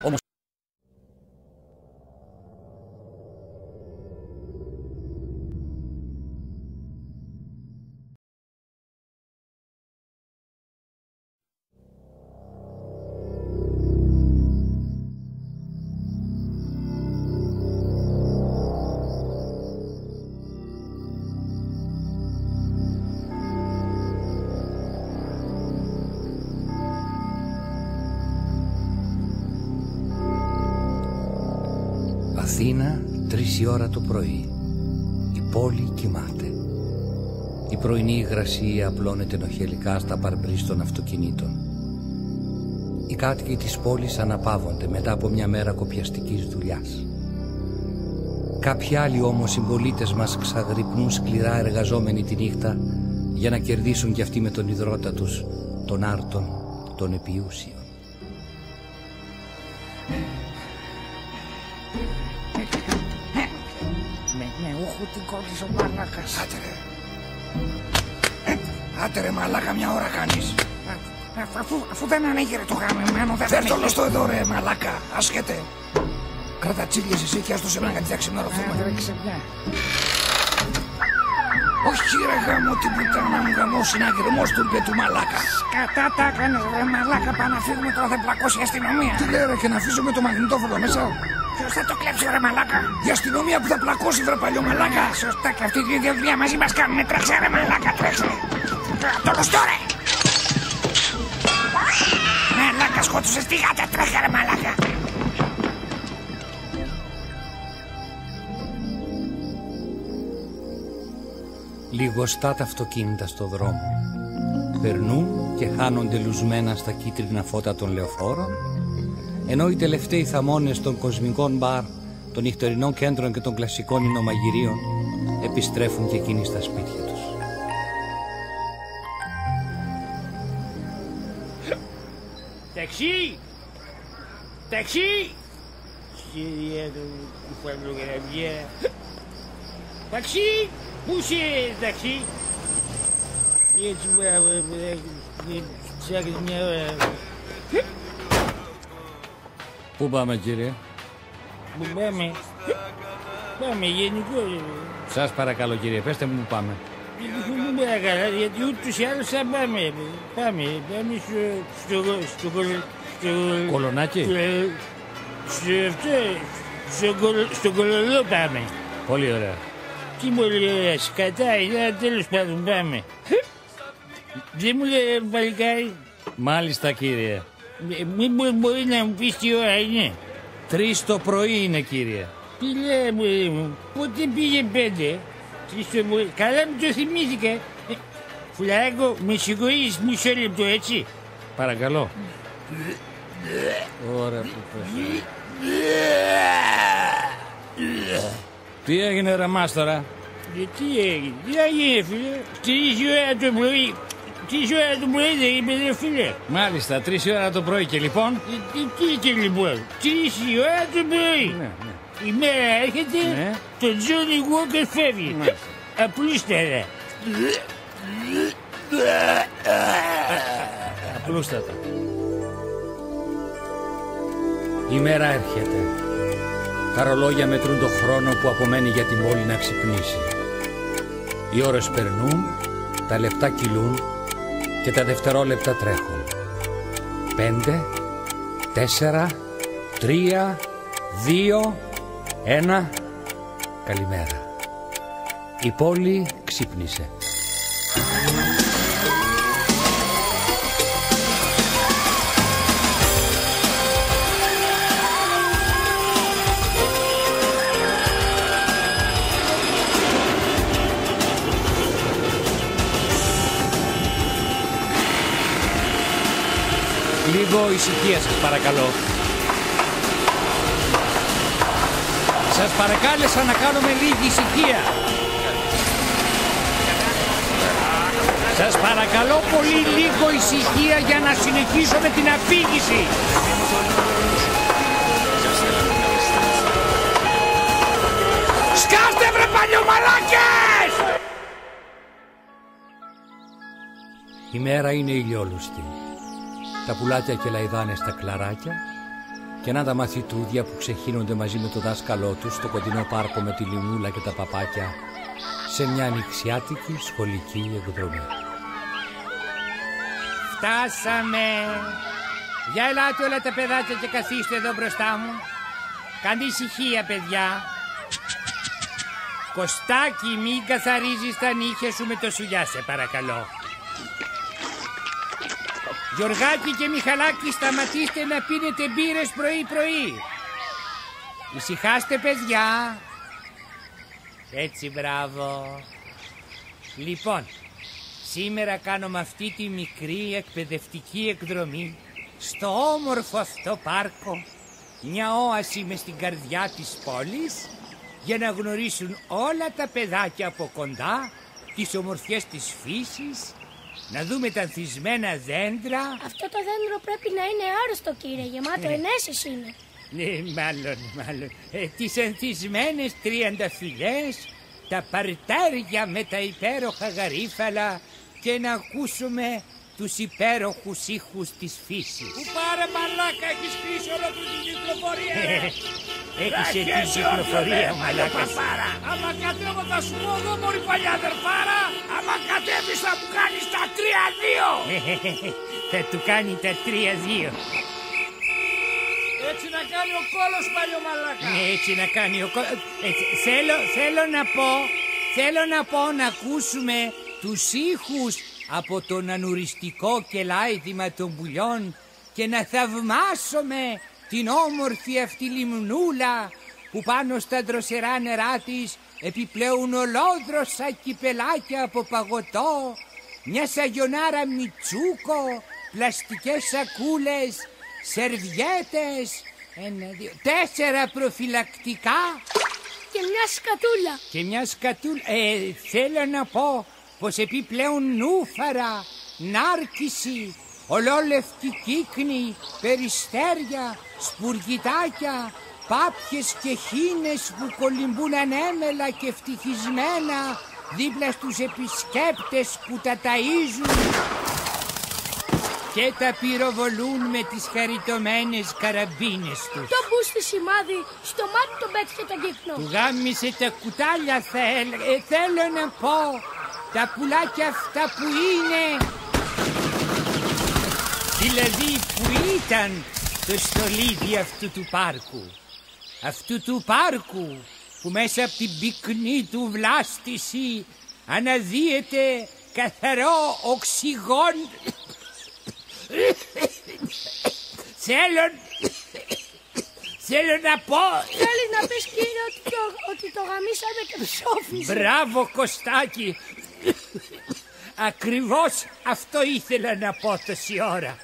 Όμως Αθήνα, 3 η ώρα το πρωί. Η πόλη κοιμάται. Η πρωινή υγρασία απλώνεται ενοχελικά στα παρμπρίζ των αυτοκινήτων. Οι κάτοικοι της πόλης αναπαύονται μετά από μια μέρα κοπιαστικής δουλειάς. Κάποιοι άλλοι όμως συμπολίτες μας ξαγρυπνούν σκληρά εργαζόμενοι τη νύχτα για να κερδίσουν κι αυτοί με τον ιδρώτα τους τον άρτον των επιούσιων. Τι κόλλησε ο μαλάκας. Άτε ρε μαλάκα, μια ώρα κάνεις. Αφού δεν ανοίγει ρε το γαμμένο, δεν Φέρ' το λωστό εδώ ρε μαλάκα, άσχετε. Κράτα τσίλιες εσύ και άστο σε μένα κάτι ξημερωθούμε. Όχι ρε γάμο την πουτάνα μου, γαμό συναγερμός του ρπε του μαλάκα. Σκατά τα έκανες ρε μαλάκα, πάμε να φύγουμε τώρα, δεν πλακώσει η αστυνομία. Τι λέει ρε, και να αφήσουμε το μαγνητόφωνο μέσα. Ποιος θα το κλέψει ρε μαλάκα. Η αστυνομία που θα πλακώσει βρε παλιό μαλάκα. Σωστά, και αυτή τη δύο δουλειά μαζί μας κάνουνε. Τρέξε ρε μαλάκα, τρέξε. Το λωστό ρε. Μαλάκα σκότουσες τη γάτα, τρέχε ρε μαλάκα. Λιγοστά τα αυτοκίνητα στο δρόμο. Περνούν και χάνονται λουσμένα στα κίτρινα φώτα των λεωφόρων, ενώ οι τελευταίοι θαμώνες των κοσμικών μπαρ, των νυχτερινών κέντρων και των κλασικών ινομαγειρίων επιστρέφουν και εκείνοι στα σπίτια τους. Ταξί! Ταξί! Κυρία του κουφαλογραφιά. Ταξί! Πού είσαι, ταξί? Έτσι μπράβο, ψάχνεις μια ώρα. Πού πάμε κύριε? Πού πάμε? Πάμε γενικό. Σας παρακαλώ κύριε, πέστε μου πού πάμε. Μου παρακαλώ, γιατί ούτως ή άλλως θα πάμε. Πάμε στο Κολονάκι? Στο Κολονό πάμε. Πολύ ωραία. Τι μου λέει, σκατά, τέλος πάντων πάμε. Δεν μου λέει παλικάρι. Μάλιστα κύριε. Μήπως μπορεί να μου πεις τι ώρα είναι? 3 το πρωί είναι κύριε. Τι λέει μωρέ μου, πότε πήγε 5? 3 το πρωί, καλά μου το θυμήθηκα. Φουλάκο, με συγχωρείς μισό λεπτό έτσι? Παρακαλώ. Ωραία που πες. Τι έγινε ρε μάστορα? Τι έγινε, τι έγινε φίλε? 3 ώρα το πρωί. 3 ώρα το πρωί δεν είπε ρε φίλε? Μάλιστα, 3 ώρα το πρωί και λοιπόν. Τι και λοιπόν, 3 ώρα το πρωί. Ναι. Η μέρα έρχεται, Ναι. το Johnny Walker φεύγει. Απλούστερα. Απλούστατα. Η μέρα έρχεται. Τα ρολόγια μετρούν το χρόνο που απομένει για την πόλη να ξυπνήσει. Οι ώρες περνούν, τα λεπτά κυλούν και τα δευτερόλεπτα τρέχουν. 5, 4, 3, 2, 1. Καλημέρα. Η πόλη ξύπνησε. Λίγο ησυχία σας παρακαλώ. Σας παρακάλεσα να κάνουμε λίγη ησυχία. Σας παρακαλώ πολύ λίγο ησυχία για να συνεχίσω με την αφήγηση. Σκάστε βρε παλιωμαλάκες! Η μέρα είναι ηλιόλουστη. Τα πουλάκια κελαϊδάνε στα κλαράκια και να τα μαθητούδια που ξεχύνονται μαζί με το δάσκαλό τους στο κοντινό πάρκο με τη λιμνούλα και τα παπάκια σε μια ανοιξιάτικη σχολική εκδρομή. Φτάσαμε. Για ελάτε όλα τα παιδάκια και καθίστε εδώ μπροστά μου. Κάντε ησυχία, παιδιά. Κωστάκι, μην καθαρίζεις τα νύχια σου με το σουλιά, σε παρακαλώ. Γιωργάκη και Μιχαλάκη, σταματήστε να πίνετε μπύρες πρωί-πρωί. Ησυχάστε, παιδιά. Έτσι, μπράβο. Λοιπόν, σήμερα κάνουμε αυτή τη μικρή εκπαιδευτική εκδρομή στο όμορφο αυτό πάρκο, μια όαση μες στην καρδιά της πόλης, για να γνωρίσουν όλα τα παιδάκια από κοντά τις ομορφιές της φύσης, να δούμε τα ανθισμένα δέντρα. Αυτό το δέντρο πρέπει να είναι άρρωστο, κύριε, γεμάτο ενέσεις είναι. Ναι, μάλλον. Τις ανθισμένες τριανταφυλές, τα παρτέρια με τα υπέροχα γαρίφαλα και να ακούσουμε τους υπέροχους ήχους της φύσης. Που πάρε μαλάκα, έχεις κλείσει όλο του την κυκλοφορία. Έχισε την κυκλοφορία, μαλάκα. Άμα κατέβω θα σου πω εδώ, μωρή παλιά αδερφάρα. Άμα κατέβεις θα μου κάνεις τα 3-2. Θα του κάνει τα 3-2. Έτσι να κάνει ο κόλος, παλιό μαλάκα. Έτσι να κάνει ο κόλος. Θέλω να πω να ακούσουμε τους ήχους από τον ανουριστικό κελάιδημα των πουλιών και να θαυμάσουμε την όμορφη αυτή λιμνούλα που πάνω στα δροσερά νερά της επιπλέουν ολόδροσα κυπελάκια από παγωτό, μια σαγιονάρα μιτσούκο, πλαστικές σακούλες, σερβιέτες, 4 προφυλακτικά Και μια σκατούλα. Θέλω να πω πως επιπλέον νούφαρα, νάρκηση, ολόλευκη κύκνη, περιστέρια, σπουργητάκια, πάπιες και χήνες που κολυμπούν ανέμελα και ευτυχισμένα δίπλα στους επισκέπτες που τα ταΐζουν και τα πυροβολούν με τις χαριτωμένες καραμπίνες τους. Το μπούστι σημάδι στο μάτι τον πέτυχε τον κύκνο. Του γάμισε τα κουτάλια, θέλω να πω, τα πουλάκια αυτά που είναι, δηλαδή που ήταν το στολίδι αυτού του πάρκου. Αυτού του πάρκου που μέσα από την πυκνή του βλάστηση αναδύεται καθαρό οξυγόν. Θέλω να πω... Θέλεις να πεις, κύριε, ότι το γαμίσαμε και ψόφιζε. Μπράβο, Κωστάκη. Ακριβώς αυτό ήθελα να πω τόση ώρα.